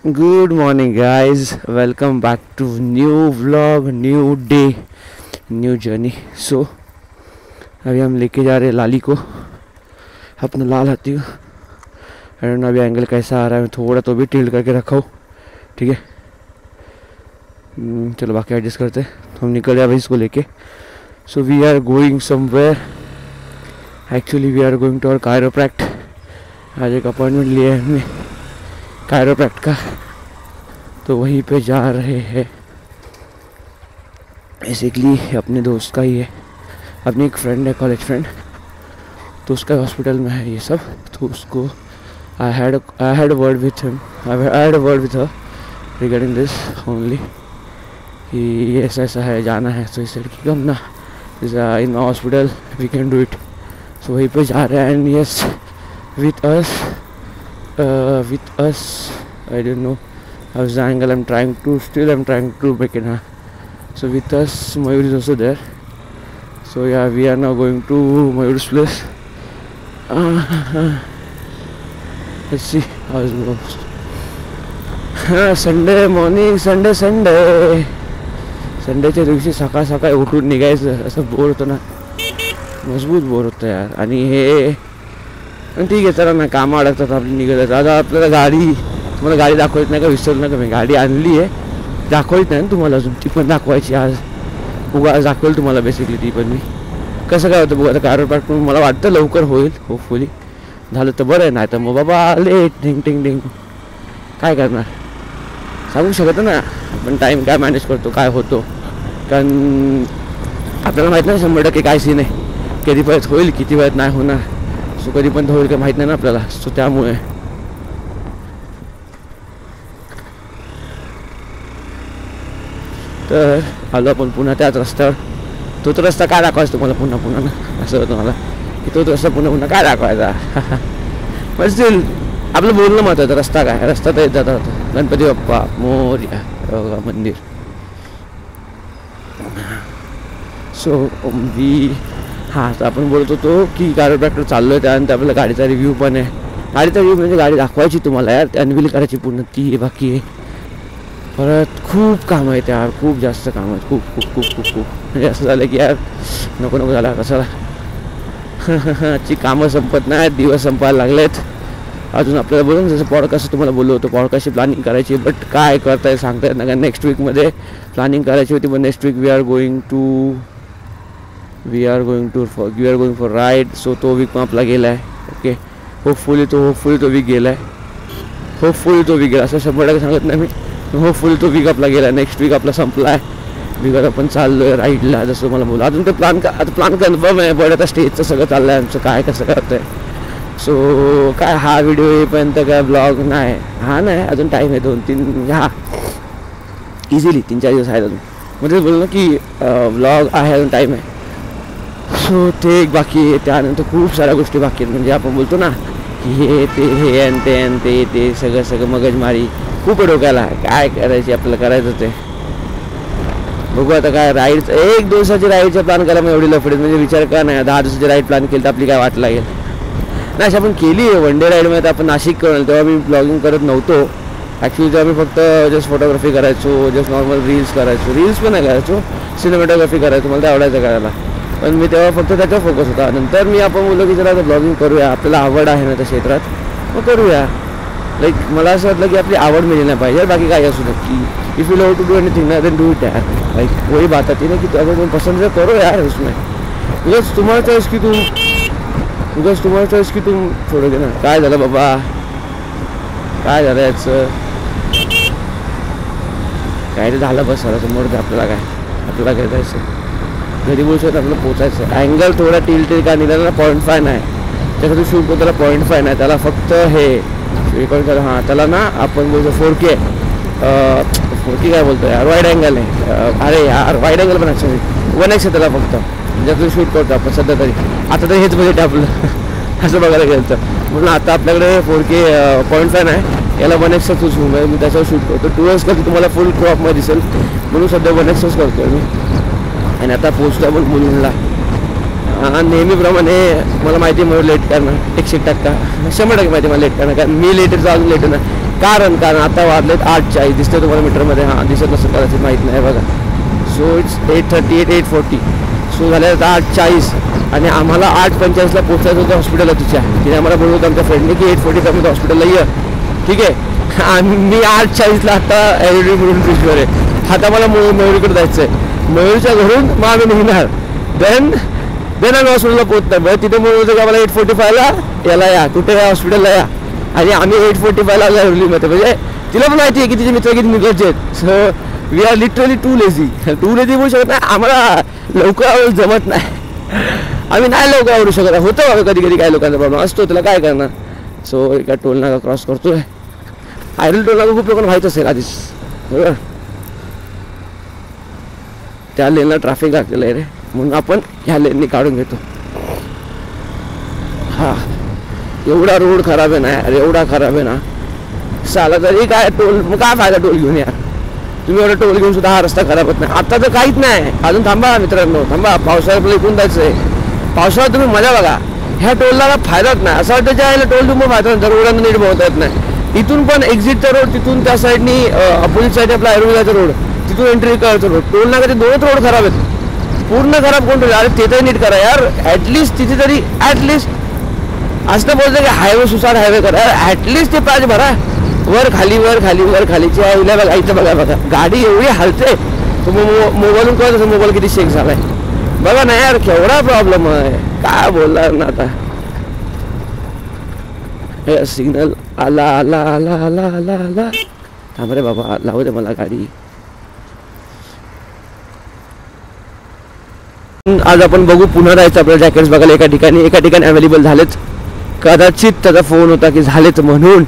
Good morning, guys. Welcome back to new vlog, new day, new journey. So अभी हम लेके जा रहे हैं लाली को, अपना लाल हाथी को. आई डोंट नो अभी एंगल कैसा आ रहा है, थोड़ा तो भी टिल्ट करके रखा हो. ठीक है, चलो बाकी एडजस्ट करते हैं. हम निकल रहे हैं अभी इसको लेके. So we are going somewhere. Actually we are going to our chiropractor. आज एक अपॉइंटमेंट लिया है हमने कायरोप्रैक्ट का, तो वहीं पे जा रहे हैं. बेसिकली अपने दोस्त का ही है, अपनी एक फ्रेंड है, कॉलेज फ्रेंड, तो उसका हॉस्पिटल में है ये सब. तो उसको I had word with him, I had word with her regarding this only कि ऐसा ऐसा है, जाना है. तो इस लड़की कम ना इन hospital we can do it. So वहीं पे जा रहे हैं. And yes with us I don't know how's the angle. I'm trying to make it. So with us Mayur is also there. So yeah, we are now going to Mayur's place. Let's see how it goes. Sunday morning, संडेच्या दिवशी सकाळ सकाळी उठून निघायचं असं bore होतं ना, मजबूत बोर होतं यार. आणि हे ठीक आहे, चला ना, कामं अडकतात आपली, निघत. आता आपल्याला तुम्हाला गाडी दाखवायची नाही का, विसरू नका. मी गाडी आणली आहे, दाखवायची नाही ना तुम्हाला अजून, ती पण दाखवायची आज. आज दाखवेल तुम्हाला बेसिकली ती पण. मी कसं काय होतं बघू आता, कायरोप्रॅक्ट मला वाटतं लवकर होईल, होपफुली. झालं तर बरं आहे, नाही तर मग बाबा लेट ढिंग टिंग ढिंग. काय करणार सांगू शकत ना आपण, टाईम काय मॅनेज करतो, काय होतो. कारण आपल्याला माहीत नाही 100% काय सीन आहे, कधी वेळेत होईल, किती वेळेत नाही होणार. सो कधी पण होईल काय माहीत नाही ना आपल्याला. सो त्यामुळे तर आलो आपण पुन्हा त्याच रस्त्यावर. तोच रस्ता काय दाखवायचा तुम्हाला पुन्हा पुन्हा ना, असं होतं मला की तोच रस्ता पुन्हा पुन्हा काय दाखवायचा. पण स्टील आपलं बोलणं महत्त्वाचं. रस्ता काय, रस्ता तर येत जाता होता. गणपती बाप्पा मोरया मंदिर. सो हां, तर आपण बोलत होतो की कायरोप्रॅक्टर चाललो आहे, त्यानंतर आपल्याला गाडीचा रिव्ह्यू पण आहे. गाडीचा रिव्ह्यू म्हणजे गाडी दाखवायची तुम्हाला यार, अनव्हील करायची पूर्ण, ती बाकी आहे. परत खूप कामं आहेत यार, खूप जास्त कामं आहेत, खूप खूप खूप खूप खूप. म्हणजे असं झालं की यार नको नको झाला कशाला. ची कामं संपत नाहीत, दिवस संपायला लागलेत. अजून आपल्याला बोलून जसं पॉडकास्ट तुम्हाला बोललो होतो, पॉडकास्टची प्लॅनिंग करायची, बट काय करता येईल सांगता येत नाही. कारण नेक्स्ट वीकमध्ये प्लॅनिंग करायची होती, पण next week we are going for ride. So तो वीक पण आपला गेला आहे. ओके, होपफुली तो वीक गेला आहे. असं 100% सांगत नाही मी. होपफुली तो वीक आपला गेला आहे. नेक्स्ट वीक आपला संपला आहे. वीक आपण चाललो आहे राईडला, जसं मला बोला. अजून ते प्लॅन कन्फर्म आहे, पण आता स्टेजचं सगळं चाललं आहे आमचं, काय कसं करतं आहे. सो काय हा व्हिडिओ येईपर्यंत काय ब्लॉग नाही, हा नाही, अजून टाईम आहे 2-3, हा इझिली 3-4 दिवस आहेत अजून. म्हणजे बोललो ना की ब्लॉग आहे, अजून टाईम आहे. सो ते एक बाकी आहे. त्यानंतर खूप साऱ्या गोष्टी बाकी आहेत. म्हणजे आपण बोलतो ना की हे ते सगळं मगजमारी खूप डोक्याला. काय करायची आपल्याला, करायचं ते बघू आता. काय राईडचं 1 दिवसाची राईडचं प्लॅन करायला मग एवढी लफडीत, म्हणजे विचार का नाही. 10 दिवसाची राईड प्लॅन केली तर आपली काय वाट लागेल नाही. अशी आपण केली आहे 1 डे राईडमध्ये. तर आपण नाशिक करून, तेव्हा मी ब्लॉगिंग करत नव्हतो ॲक्च्युली. तेव्हा मी फक्त जस्ट फोटोग्राफी करायचो, जस्ट नॉर्मल रील्स करायचो. रील्स पण नाही करायचो, सिनेमॅटोग्राफी करायचो, मला ते आवडायचं करायला. पण मी तेव्हा फक्त त्याच्यावर फोकस होता. नंतर मी आपण बोललो की जरा ब्लॉगिंग करूया, आपल्याला आवड आहे ना त्या क्षेत्रात, मग करूया. लाईक मला असं वाटलं की आपली आवड मिळली नाही पाहिजे, बाकी काही असू की if you love to do anything ना, देन डू इट यार. लाईक वही बात आती ना कि अगर तुम पसंद से करो यार उसमें. बिकॉज तुम्हारा चॉइस की तुम छोड़ोगे ना. काय झालं बाबा, काय झालं याचं, काय ते झालं बस झालं समोर. आपल्याला काय जायचं, घरी बोलतो आपल्याला पोचायचं. अँगल थोडा टिल्ट का निघाला ना, 0.5 नाही त्यासाठी शूट करतो, त्याला 0.5 नाही, त्याला फक्त हे रेकॉर्ड. हां, त्याला ना आपण बोलतो 4K काय बोलतो यार, वाईड अँगल आहे. अरे यार वाईड अँगल पण ॲक्च्युली 1x आहे त्याला फक्त, ज्यातून शूट करतो आपण सध्या तरी. आता तर हेच बजेट आपलं असं बघायला गेलं तर. म्हणून आता आपल्याकडे 4K 0.5 नाही, याला 1x च झूम आहे, मी त्याच्यावर शूट करतो. 2x करतो तुम्हाला फुल क्रॉपमध्ये दिसेल, म्हणून सध्या 1x करतो मी. आणि आता पोचतो आपण मुलुंडला. नेहमीप्रमाणे मला माहिती आहे मला लेट करणार 100% 100% माहिती मला लेट करणार, कारण मी लेट अजून लेट होणार. कारण आता वाजलेत 8:40 दिसते तुम्हाला मीटरमध्ये, हां दिसत नसेल कदाचित, माहीत नाही बघा. So it's 8:38 8:40. सो झाले आता 8:40 आणि आम्हाला 8:45ला पोहोचायचं होतं हॉस्पिटलला तिच्या. तिने आम्हाला बोलवलं होतं आमच्या फ्रेंडने की 8:45मध्ये हॉस्पिटलला ये, ठीक आहे. आणि मी 8:40ला आता एरवी म्हणून ब्रिजवर आहे. आता मला मयूरीकडे जायचं आहे. मयूरच्या घरून मग आम्ही निघणार. देन आम्ही हॉस्पिटलला पोहोचणार. बरं तिथे म्हणून होतं की आम्हाला 8:45ला याला या, कुठे या, हॉस्पिटलला या. आणि आम्ही 8:45ला एरवीमध्ये, म्हणजे तिला पण माहिती आहे की तिचे मित्र किती निघायचे आहेत. So we are literally too lazy बोलू शकत नाही. आम्हाला लवकर जमत नाही, आम्ही नाही लवकर आवडू शकत. होतं कधी कधी काय लोकांचा प्रॉब्लेम असतो, त्याला काय करणार. सो एका टोल नाका क्रॉस करतोय. आयरल टोल नाका खूप लोकांना माहीत असेल आधीच, बरोबर. त्या लेनला ट्रॅफिक लागलेलं आहे रे, म्हणून आपण ह्या लेननी काढून घेतो. हा एवढा रोड खराब आहे ना यार, एवढा खराब आहे ना. साला तरी काय टोल, मग काय फायदा टोल घेऊन यार. तुम्ही एवढा टोल घेऊन सुद्धा हा रस्ता खराब होत नाही. आता तर काहीच नाही, अजून थांबा मित्रांनो, थांबा. पावसाळ्यात आपल्याला इकून जायचं आहे. पावसाळ्यात तुम्ही मजा बघा. ह्या टोलला फायदाच नाही. असं वाटतं ज्या टोल तुम्ही फायदा नाही, रोडांना नीट बनवता येत नाही. इथून पण एक्झिटचा रोड, तिथून त्या साईडनी अपोजिट साईड आपला आयुर्वेदाचा रोड, तिथून एंट्री करायचं रोड. टोल नाका ते दोनच रोड खराब आहेत, पूर्ण खराब. कोण अरे ते तरी नीट करा यार. ॲटलिस्ट तिथे तरी ॲटलिस्ट असं बोलतं की हायवे सुसाट हायवे करा, ॲटलिस्ट ते पाहिजे भरा. वर खाली वर खाली वर खालीची आईला बघा, इथं बघा गाडी एवढी हलते. मोबाईलून कळत असं मोबाईल किती शेक झालाय बघा ना यार, केवढा प्रॉब्लेम आहे. काय बोलणार ना आता. हे सिग्नल आला आला आला आला आला आला. थांब रे बाबा, लावू दे मला गाडी. आज आपण बघू, पुन्हा जायचं आपल्याला जॅकेट्स बघायला. एका ठिकाणी अवेलेबल झालेच. कदाचित त्याचा फोन होता की झालेच म्हणून,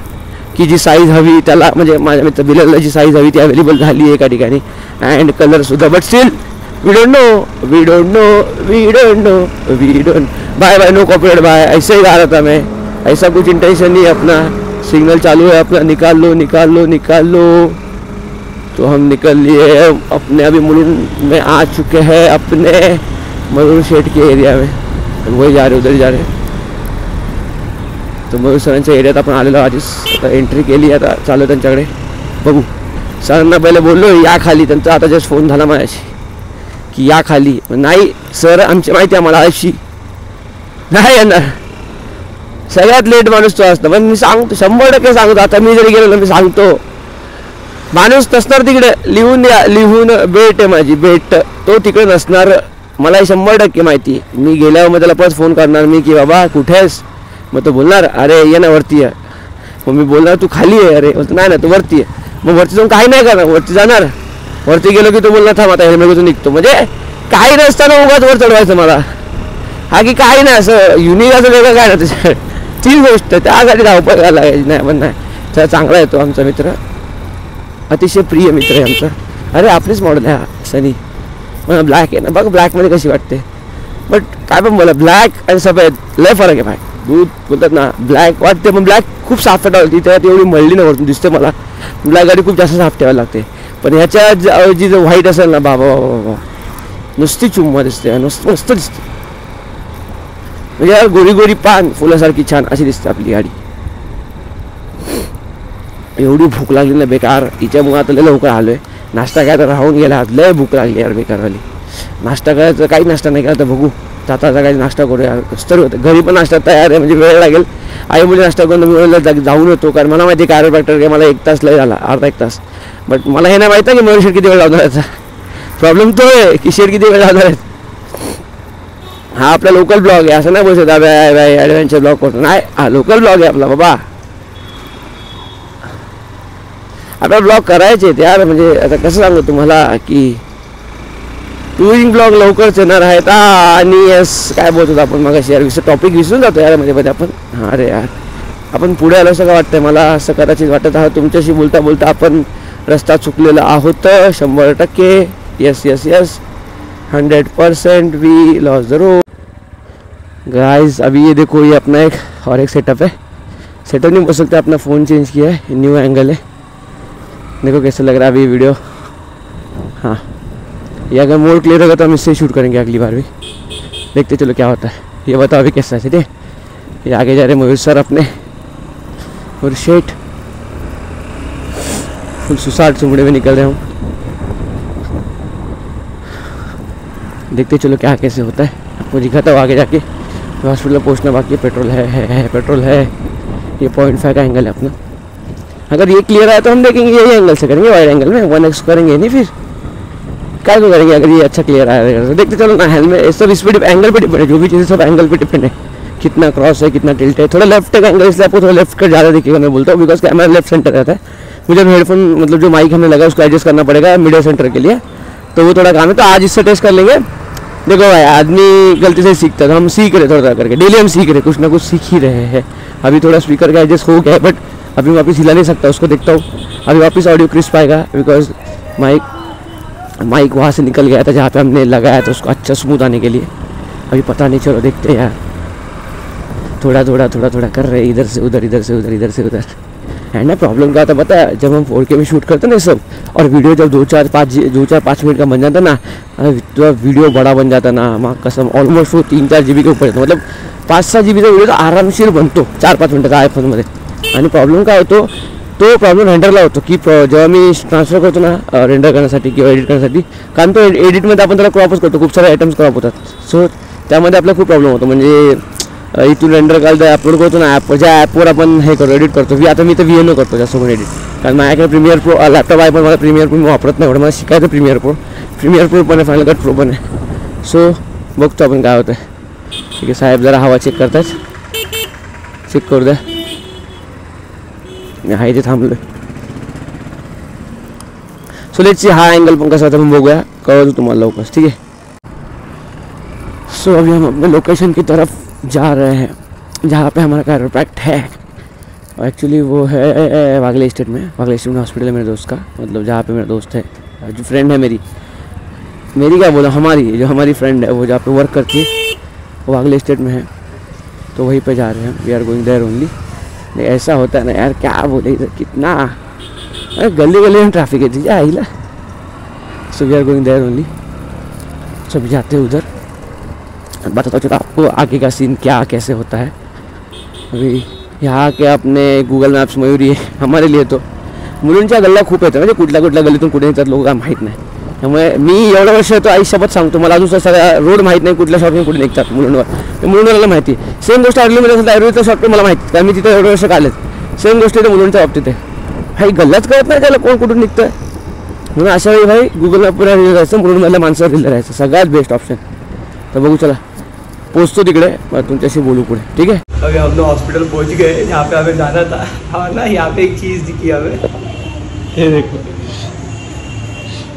की जी साईज हवी त्याला, म्हणजे माझ्या मित्र बिलाला जी साईज हवी ती अवेलेबल झाली आहे एका ठिकाणी. अँड कलर सुद्धा. But still we don't know. Bye no corporate bye. ऐसे ही गा रहा था मैं, ऐसा कुछ इंटेंशन नहीं अपना. सिग्नल चालू है अपना, निकाल लो. तो हम निकल लिए अपने. अभी मुलुंड में आ चुके हैं, अपने मयूर शेठ के एरिया में. वही जा रहे, उधर जा रहे. तो मयूर सरांच्या एरियात आपण आलेलो आधीच. आता एंट्री केली, आता चालू त्यांच्याकडे. बघू. सरांना पहिले बोललो या खाली. त्यांचा आता जस्ट फोन झाला माझ्याशी की या खाली. नाही सर, आमची माहिती आहे मला अशी नाही येणार. सगळ्यात लेट माणूस तो असतो. पण मी सांगतो, 100% सांगतो. आता मी जरी गेलो ना, मी सांगतो माणूस नसणार तिकडे. लिहून बेट आहे माझी, बेट तो तिकडे नसणार. मला 100% माहिती आहे. मी गेल्यावर मग त्याला परत फोन करणार मी की बाबा कुठेस. मग तो बोलणार अरे ये ना वरती आहे. मग मी बोलणार तू खाली आहे. अरे बोलतो नाही ना तू वरती आहे. मग वरती जाऊन काही नाही करणार, वरती जाणार. वरती गेलो की तो बोलणार थांब आता हेल्मेट घेऊन निघतो. म्हणजे काही नसताना उगाच वर चढवायचं मला. हा की काही नाही असं युनिक असं वेगळं काय ना त्याच्या. ती गोष्ट त्यासाठी धावपळ करायला लागायची नाही. पण नाही त्याला चांगला येतो आमचा मित्र, अतिशय प्रिय मित्र आहे आमचा. अरे आपलीच मॉडेल आहे हा सनी. मला ब्लॅक आहे ना बघ, ब्लॅकमध्ये कशी वाटते. बट काय पण बोला, ब्लॅक आणि सफेद लय फरक आहे भाई. दूध बोलतात ना ब्लॅक वाटते, पण ब्लॅक खूप साफ ठेवावी. त्यात एवढी मळली ना वरतून दिसते मला. ब्लॅक गाडी खूप जास्त साफ ठेवायला लागते. पण ह्याच्या जी व्हाईट असेल ना बाबा बाबा, नुसती चुम्मा दिसते, मस्त दिसते. म्हणजे यार गोरी पान फुलासारखी छान अशी दिसते आपली गाडी. एवढी भूक लागली ना बेकार. हिच्यामुळे आता लय लवकर आलोय. नाश्ता काय तर राहून गेला, लय भूक लागली यार बेकारवाली. नाश्ता करायचं, काही नाश्ता नाही केला तर बघू जाता काही नाश्ता करूया. कसं तरी होतं. घरी पण नाश्ता तयार आहे, म्हणजे वेळ लागेल. आई मुली नाश्ता करून मी जाऊन येतो, कारण मला माहिती आहे कायरोप्रॅक्टर मला 1 तास लय झाला, अर्धा 1 तास. बट मला हे नाही माहिती की मयूर शेठ किती वेळ लावणार याचा. प्रॉब्लेम तो आहे की शेठ किती वेळ लावणार आहेत. हा आपला लोकल ब्लॉग आहे, असं नाही बोलू शकता बाय ॲडव्हेंचर ब्लॉग करतो. नाही, हा लोकल ब्लॉग आहे आपला बाबा. आपला ब्लॉग करायचे ते यार. म्हणजे आता कसं सांगू तुम्हाला की टुरिंग ब्लॉग लवकरच येणार आहेत. आणि यस काय बोलतो आपण मग यार, टॉपिक विसरून जातो यार मध्ये आपण. हां अरे यार आपण पुढे आलो असं का वाटतंय मला. असं कदाचित वाटत आहोत. तुमच्याशी बोलता बोलता आपण रस्ता चुकलेला आहोत 100%. Yes 100% we lost the road guys. अभी ये देखो, ये अपना एक और एक सेटअप है. सेटअप नहीं बोल सकते, अपना फ़ोन चेंज किया है, न्यू एंगल है. देखो कैसा लग रहा है अभी वीडियो. हाँ, ये अगर मोड क्लियर होगा तो हम इससे शूट करेंगे अगली बार भी. देखते चलो क्या होता है. ये बताओ अभी कैसा है. ठीक है, ये आगे जा रहे मयूर सर अपने और शेठ. फुल सुसाट चुमड़े में निकल रहे हूँ। देखते चलो क्या कैसे होता है, आपको दिखाता हूँ आगे जाके। हॉस्पिटल पहुँचना बाकी है। पेट्रोल है पेट्रोल है। ये 0.5 का एंगल है अपना। अगर ये क्लियर आया तो हम देखेंगे यही एंगल से करेंगे, वाइड एंगल में 1x करेंगे नहीं, फिर क्या को करेंगे अगर ये अच्छा क्लियर आया तो। देखते चलो ना, हेलमेट सब इस पर एंगल पे डिपेंड है, जो भी चीज़ें सब एंगल पे डिपेंड है, कितना क्रॉस है कितना टिल्ट है। थोड़ा लेफ्ट का एंगल इसलिए आपको थोड़ा लेफ्ट का ज़्यादा दिखेगा मैं बोलता हूँ, बिकॉज कैमरा लेफ्ट सेंटर रहता है। मुझे हेडफोन मतलब जो माइक हमें लगा उसको एडजस्ट करना पड़ेगा मिडिल सेंटर के लिए, तो वो थोड़ा काम है। तो आज इससे टेस्ट कर लेंगे। देखो भाई, आदमी गलती से सीखता है, तो हम सीख रहे थोड़ा करके, डेली हम सीख रहे, कुछ ना कुछ सीख ही रहे हैं। अभी थोड़ा स्पीकर का एडजस्ट हो गया है, बट अभी वापस हिला नहीं सकता, उसको देखता हूँ। अभी वापस ऑडियो क्रिस्प आएगा, बिकॉज माइक वहाँ से निकल गया था जहाँ पे हमने लगाया था उसको अच्छा स्मूथ आने के लिए। अभी पता नहीं, चलो देखते हैं यार। थोड़ा कर रहे हैं, इधर से उधर, इधर से उधर, इधर से उधर। है ना, प्रॉब्लम क्या था पता है, जब हम 4K में शूट करते ना सब, और वीडियो जब 2-4-5 मिनट का बन जाता ना, तो वीडियो बड़ा बन जाता ना, माँ कसम ऑलमोस्ट वो 3-4 GB के ऊपर येतो, मतलब 5-6 GB वीडियो तो आरामशीर बनतो 4-5 मिनटाचा आयफोनमध्ये। आणि प्रॉब्लेम काय होतो, तो प्रॉब्लेम रेंडरला होतो की जेव्हा मी ट्रान्सफर करतो ना रेंडर करण्यासाठी किंवा एडिट करण्यासाठी, कारण तो एडिटमध्ये आपण त्याला क्रॉपच करतो, खूप सारे आयटम्स क्रॉप होतात, सो त्यामध्ये आपल्याला खूप प्रॉब्लेम होतो। म्हणजे इथून रेंडर काढतो अपलोड करतो ना ॲप, ज्या ॲपवर आपण हे करतो एडिट करतो, आता मी तर VNO करतो जास्त करून एडिट, कारण माझ्याकडे प्रीमियर प्रो लॅपटॉप आहे, पण मला प्रीमियर प्रो मी वापरत नाही एवढं, मला शिकायचं प्रीमियर प्रो पण आहे, फायनल कट प्रो पण आहे। सो बघतो आपण काय होतं। ठीक आहे साहेब, जरा हवा चेक करतात, चेक करू द्या। मी आहे इथे थांबलो। सो लेट्स सी हा एंगल पण कसा होता आपण बघूया, कळवतो तुम्हाला लवकरच, ठीक है। सो अभी हम अपने लोकेशन की तरफ जा रहे हैं, जहाँ पे हमारा कायरोप्रैक्ट है। एक्चुअली वो है वागले स्टेट में हॉस्पिटल है मेरे दोस्त का, मतलब जहाँ पे मेरा दोस्त है, जो फ्रेंड है मेरी क्या बोला, जो हमारी फ्रेंड है वो जहाँ पे वर्क करती है वो वागले स्टेट में है, तो वहीं पे जा रहे हैं। We are going there only. ऐसा होता है ना यार, क्या बोले इधर कितना गली में ट्रैफिक है, दीजिए आइला। So we are going there only. सब जाते हैं उधर, बताता हूँ आपको आगे का सीन क्या कैसे होता है। अभी यहाँ के अपने गूगल मॅप्स मयूरी आहे हमारे लिए, तो मुलींच्या गल्ल्या खूप येतात, म्हणजे कुठल्या गल्लीतून कुठे येतात लोक काय माहीत नाही। त्यामुळे मी एवढ्या वर्ष येतो आयुष्यात सांगतो, मला अजून सगळ्या रोड माहीत नाही, कुठल्या शॉपने कुठे निघतात मुलींवर, ते मुलींवरला माहिती। सेम गोष्ट आर्लीमध्ये असेल तर आयुर्वेदचा शॉप मला माहिती, कारण मी तिथे एवढ्या वर्ष काढलेत। सेम गोष्ट इथे मुलींच्या बाबतीत आहे, भाई गल्लाच कळत नाही त्याला कोण कुठून निघतं, म्हणून अशा वेळी भाई गूगल मॅपवर राहायचं, मुलींमधल्या माणसावर रिले राहायचं, सगळ्यात बेस्ट ऑप्शन। तर बघू चला, पहुँचतो तिकडे, मैं तुमसे बोलूँ पूरे, ठीक है। अभी हम लोग हॉस्पिटल पहुँच गए, यहाँ पे हमें जाना था। हाँ ना, यहाँ पे एक चीज़ दिखी हमें, ये देखो,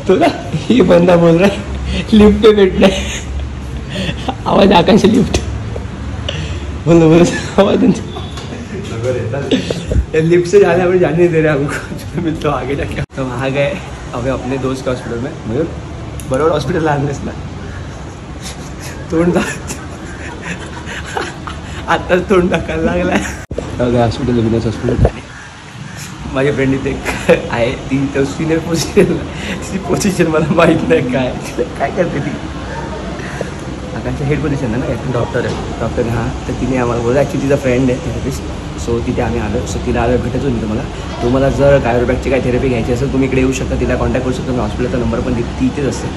तो ना ये बंदा बोल रहा है लिफ्ट पे बैठना है, आवाज़ आकाश लिफ्ट, बोलो आवाज़ लिफ्ट से जाने हमें जाने नहीं दे रहे हमको, जो मिलते हो आगे जाके। तो वहाँ गए अभी अपने दोस्त के हॉस्पिटल में, मयूर बरोबर हॉस्पिटल आणलेस ना, तोंड आताच तोंड टाकायला लागलाय। हॉस्पिटल विनस हॉस्पिटल, माझी फ्रेंड इथे आहे, ती तर सिनियर पोझिशन मला माहीत नाही काय करते ती, आकांक्षा हेड पोझिशन ना डॉक्टर आहे हां, तर तिने आम्हाला बोलला, ॲक्च्युली तिचा फ्रेंड आहे थेरपिस्ट, सो तिथे आम्ही आलो। सो तिला आलो भेटायचं होतं तुम्हाला जर कायरोप्रॅक्टची काही थेरपी घ्यायची असेल तुम्ही इकडे येऊ शकता, तिला कॉन्टॅक्ट करू शकता, मी हॉस्पिटलचा नंबर पण ती इथेच असते,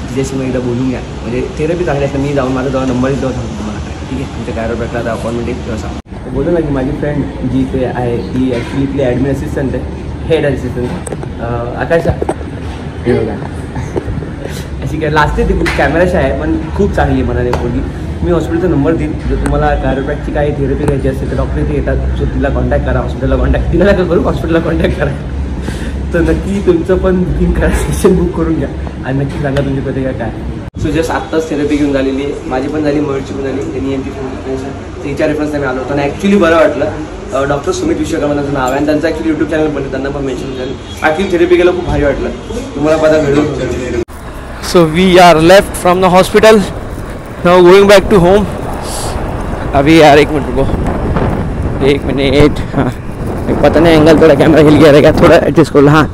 तिच्याशी मग एकदा बोलून घ्या, म्हणजे थेरपी चांगली असते। मी जाऊन माझा नंबर देतो सांगतो तुम्हाला, ठीक आहे, तुमच्या कायरोप्रॅक्टरला अपॉइंटमेंट एक किंवा सांग। बोलू ना की माझी फ्रेंड जी इथे आहे ती ॲक्च्युली इथली ॲडमिन असिस्टंट आहे, हेड असिस्टंट आकाशा, हे बघा अशी काय लास्ट ती कॅमेराशी आहे, पण खूप चांगली आहे मनाने बोलली। मी हॉस्पिटलचा नंबर देईन, जर तुम्हाला कायरोप्रॅक्टची काही थेरपी घ्यायची असेल तर डॉक्टर इथे येतात, सो तिला कॉन्टॅक्ट करा, हॉस्पिटलला कॉन्टॅक्ट तिला नका करू, हॉस्पिटलला कॉन्टॅक्ट करा, तर नक्की तुमचं पण बुकिंग करा, सेशन बुक करून घ्या आणि नक्की सांगा तुमची प्रतिक्रिया काय। सो जस्ट आत्ताच थेरपी घेऊन झालेली आहे, माझी पण झाली, मयूरची पण झाली, त्यांनी एमटी तिच्या रेफरन्सने मी आलो होतो आणि ॲक्च्युली बरं वाटलं। डॉक्टर सुमित विश्वकर्मा त्यांचं नाव आहे आणि त्यांचं ॲक्च्युली यूट्यूब चॅनल पण त्यांना पण मेन्शन केलं, ॲक्च्युली थेरपी केलं खूप भारी वाटलं, तुम्हाला पता भेटून। So we are left from the hospital, now going back to home. अभी यार एक मिनट रुको, एक मिनट, हाँ पता नहीं एंगल थोड़ा कैमरा हिल गया रहेगा, थोड़ा एडजस्ट कर लो। हाँ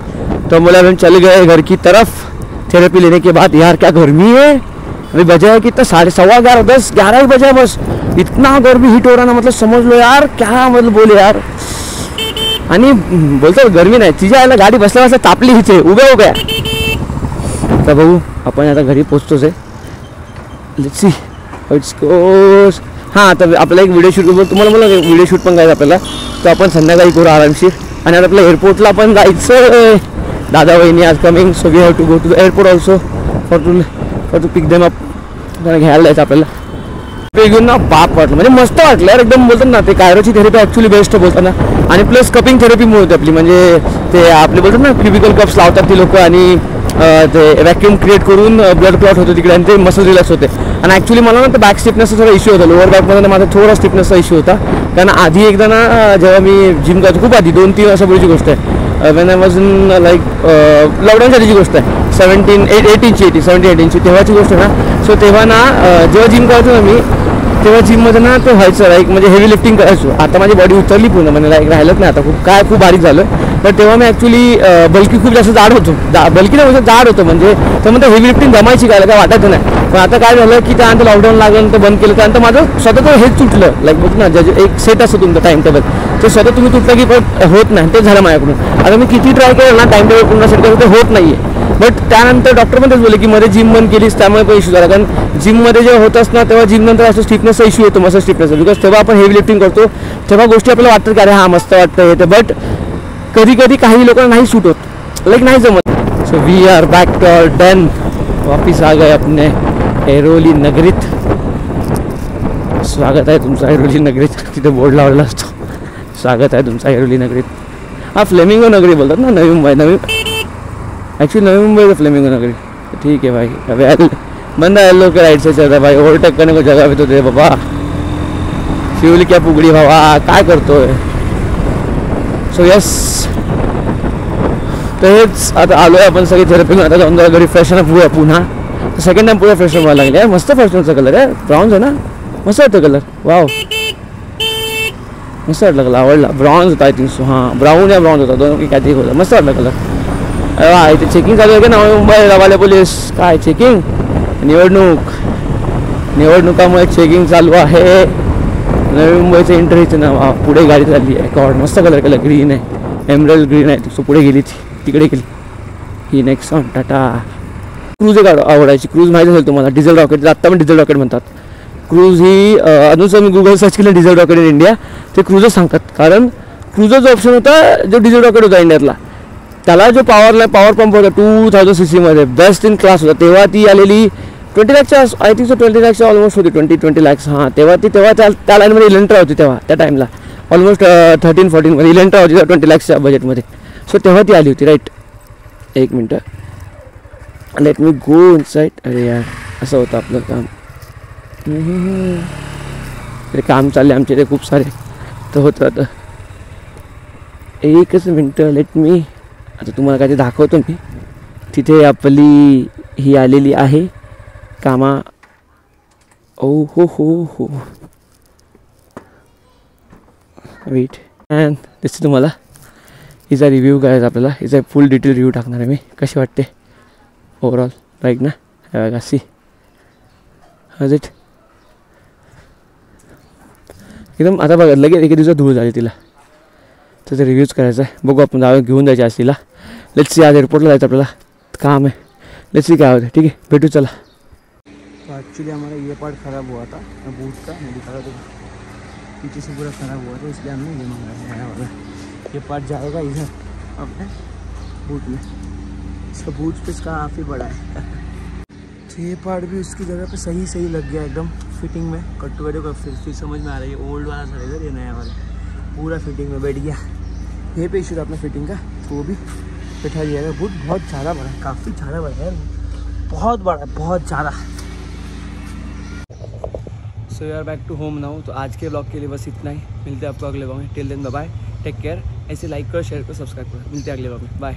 तो हम बोला हम चल गए घर की तरफ थेरेपी लेने के बाद। यार क्या गर्मी है, अभी बजा है कितना 11:15 10 11 ही बजा है बस, इतना गर्मी हीट हो रहा ना, मतलब समझ लो यार क्या मतलब बोले यार, आणि बोलतो गरमी नाही, तिच्या आईला गाडी बसल्या बसल्या तापली इथे उभ्या उभ्या. तर बघू आपण आता घरी पोचतोच आहे. लेट्स सी इट्स गोस. हां आता आपल्याला एक व्हिडिओ शूट, तुम्हाला मला व्हिडिओ शूट पण करायचं आपल्याला, तर आपण संध्याकाळी करू आरामशीर. आणि आता आपल्या एअरपोर्टला पण जायचं. दादा वहिनी आज coming, so we have to go to the airport also for to pick them up. घ्यायला जायचं आपल्याला. ते घेऊन ना बाप वाटलं, म्हणजे मस्त वाटलं यार एकदम. बोलतात ना ते कायरोची थेरपी ॲक्च्युली बेस्ट बोलतात ना. आणि प्लस कपिंग थेरपीमुळे होते आपली, म्हणजे ते आपले बोलतात ना क्युबिकल कप्स लावतात ती लोक आणि ते व्हॅक्यूम क्रिएट करून ब्लड क्लॉट होतं तिकडे आणि ते मसल रिलॅक्स होते. आणि ॲक्च्युली मला ना ते बॅक स्टिफनेसचा थोडा इश्यू होता, लोअर बॅकमध्ये माझा थोडा स्टिफनेसचा इश्यू होता. कारण आधी एकदा ना जेव्हा मी जिम करतो खूप आधी 2-3 वर्षापूर्वीची गोष्ट आहे, when I was in like लॉकडाऊनच्या आधीची गोष्ट आहे, 17-18 तेव्हाची गोष्ट आहे ना. सो तेव्हा ना जेव्हा जिम करायचो ना मी, तेव्हा जिममध्ये ना ते व्हायचं लाईक म्हणजे हेवी लिफ्टिंग करायचो. आता माझी बॉडी उतरली पूर्ण, म्हणजे लाईक राहिलंच नाही आता, खूप बारीक झालं. पण तेव्हा मी ॲक्च्युली बल्की खूप जास्त जाड होतो, बल्की नाही म्हणजे जाड होतो, म्हणजे त्यामध्ये हेवी लिफ्टिंग जमायची काय वाटायचं नाही. पण आता काय झालं की त्यानंतर लॉकडाऊन लागलं, ते बंद केलं, त्यानंतर माझं स्वतःचं हेच तुटलं. लाईक बघ ना एक सेट असतं तुमचं टाईम टेबल, ते स्वतः तुम्ही तुटलं की पण होत नाही, ते झालं माझ्याकडून. आता मी किती ट्राय केलं ना टाईम टेबल पूर्ण सेट करायचं, ते होत नाही आहे. बट त्यानंतर डॉक्टर पण तेच बोलले की मध्ये जिम बंद केलीस त्यामुळे पण इश्यू झाला. कारण जिममध्ये जेव्हा होत असतं ना तेव्हा जिम नंतर असं स्टिफनेसचा इश्यू येतो, मसल स्टिफनेसचा. बिकॉज तेव्हा आपण हेवी लिफ्टिंग करतो, तेव्हा गोष्टी आपल्याला वाटतात की अरे हा मस्त वाटतं येते, बट कधी कधी काही लोकांना नाही सूट होत, लाईक नाही जमत. So we are back to our den, वापिस आ गए अपने ऐरोली नगरीत. स्वागत आहे तुमचं ऐरोली नगरीत, तिथे बोर्ड लावलेला असतो स्वागत आहे तुमचं ऐरोली नगरीत. हा फ्लेमिंगो नगरी बोलतात ना, नवी मुंबई. ॲक्च्युली नवी मुंबई तो फ्लेमिंगो नगरी. ठीक है भाई, अभी बंदा येलो के राइट से चल रहा है भाई, ओवरटेक करने को जगह भी तो दे बाबा. फ्यूल क्या पुगडी भावा, काय करतोय. सो यस, तर हेच आता आलो आहे आपण सगळी थेरपी. आता जाऊन जरा घरी फ्रेश अप होऊया पुन्हा. सेकंड टाइम पुढे फ्रेश अप व्हायला लागले. मस्त फॅशनचा कलर आहे, ब्राऊन्स आहे ना, मस्त वाटतं कलर. वाव मस्त वाटलं कलर, आवडला. ब्राऊन्स होता आय थिंक सो, हां ब्राऊन या ब्राऊन्स होता, दोन काय ते होतं, मस्त वाटलं कलर. इथे चेकिंग चालू आहे का नवी मुंबई रवाले पोलीस, काय चेकिंग, निवडणुकामुळे चेकिंग चालू आहे. नवी मुंबईचं एंट्रीचं ना पुढे गाडी चालली आहे. गॉड मस्त कलर केला, ग्रीन आहे, एमरल्ड ग्रीन आहे. सो पुढे गेली ती, तिकडे गेली ही. Next on Tata. क्रूज एक आवडायची. क्रूज माहिती असेल तुम्हाला, डिझेल रॉकेट, आत्ता पण डिझेल रॉकेट म्हणतात. क्रूज ही अजून मी गुगल सर्च केलं डिझेल रॉकेट इन इंडिया, ते क्रूजच सांगतात. कारण क्रूजचा जो ऑप्शन होता, जो डिझेल रॉकेट होता इंडियातला, त्याला जो पॉवर पंप होता 2000 cc मध्ये, बेस्ट इन क्लास होता. तेव्हा ती आलेली 20 लाखच्या आय थिंक सो, 20 लाखच्या ऑलमोस्ट होती, 20 लाख. हां तेव्हा त्या लाईनमध्ये इलेंट्रा होती तेव्हा, त्या टाईमला ऑलमोस्ट 13-14 मध्ये इलेंट्रा होती 20 लाखच्या बजेटमध्ये. सो तेव्हा ती आली होती राईट. एक मिनटं, लेट मी गो इनसाइड. अरे यार असं होतं आपलं काम. अरे काम चालले आमचे ते खूप सारे, तर होतं आता. एकच मिनटं, लेट मी आता तुम्हाला काय ते दाखवतो मी. तिथे आपली ही आलेली आहे कामा. ओ हो वेट, अँड दिसते तुम्हाला हिचा रिव्ह्यू करायचा आपल्याला. हिचा फुल डिटेल रिव्ह्यू टाकणार आहे मी, कशी वाटते ओव्हरऑल, राईट ना. बघा सी हज इट एकदम. आता बघा लगेच एके दिवसात धूळ झाली तिला, तर ते रिव्ह्यूज करायचं आहे. बघू आपण जाऊ घेऊन जायचे आज तिला. लेट्स सी, आज एअरपोर्टला जायचं आपल्याला, काम है. लेट्स सी क्या होतं. ठीक है, भेटू चला. तो एक्चुअली हमारा ये पार्ट ख़राब हुआ था बूट का, मैं दिखा रहा था पीछे से पूरा ख़राब हुआ था, इसलिए हमने ये मंगाया नया वाला. ये पार्ट जाएगा इधर अपने बूट में. इसका बूट स्पेस काफ़ी बड़ा है. तो ये पार्ट भी उसकी जगह पे सही लग गया एकदम फिटिंग में. कट्टू वेडो का फिर समझ में आ रहा है. ओल्ड वाला सर इधर, ये नया वाला पूरा फिटिंग में बैठ गया. ये पे इशू था अपना फिटिंग का, तो वो भी बैठा दिया है. बूट बहुत ज़्यादा बड़ा है, काफ़ी ज़्यादा बड़ा है, बहुत बड़ा है, बहुत ज़्यादा. So we are back to home now. तो आज के ब्लॉग के लिए बस इतना ही. मिलते हैं आपको अगले ब्लॉग में. Till then bye bye, take care. ऐसे लाइक करो, शेयर करो, सब्सक्राइब करो. मिलते हैं अगले ब्लॉग में. बाय.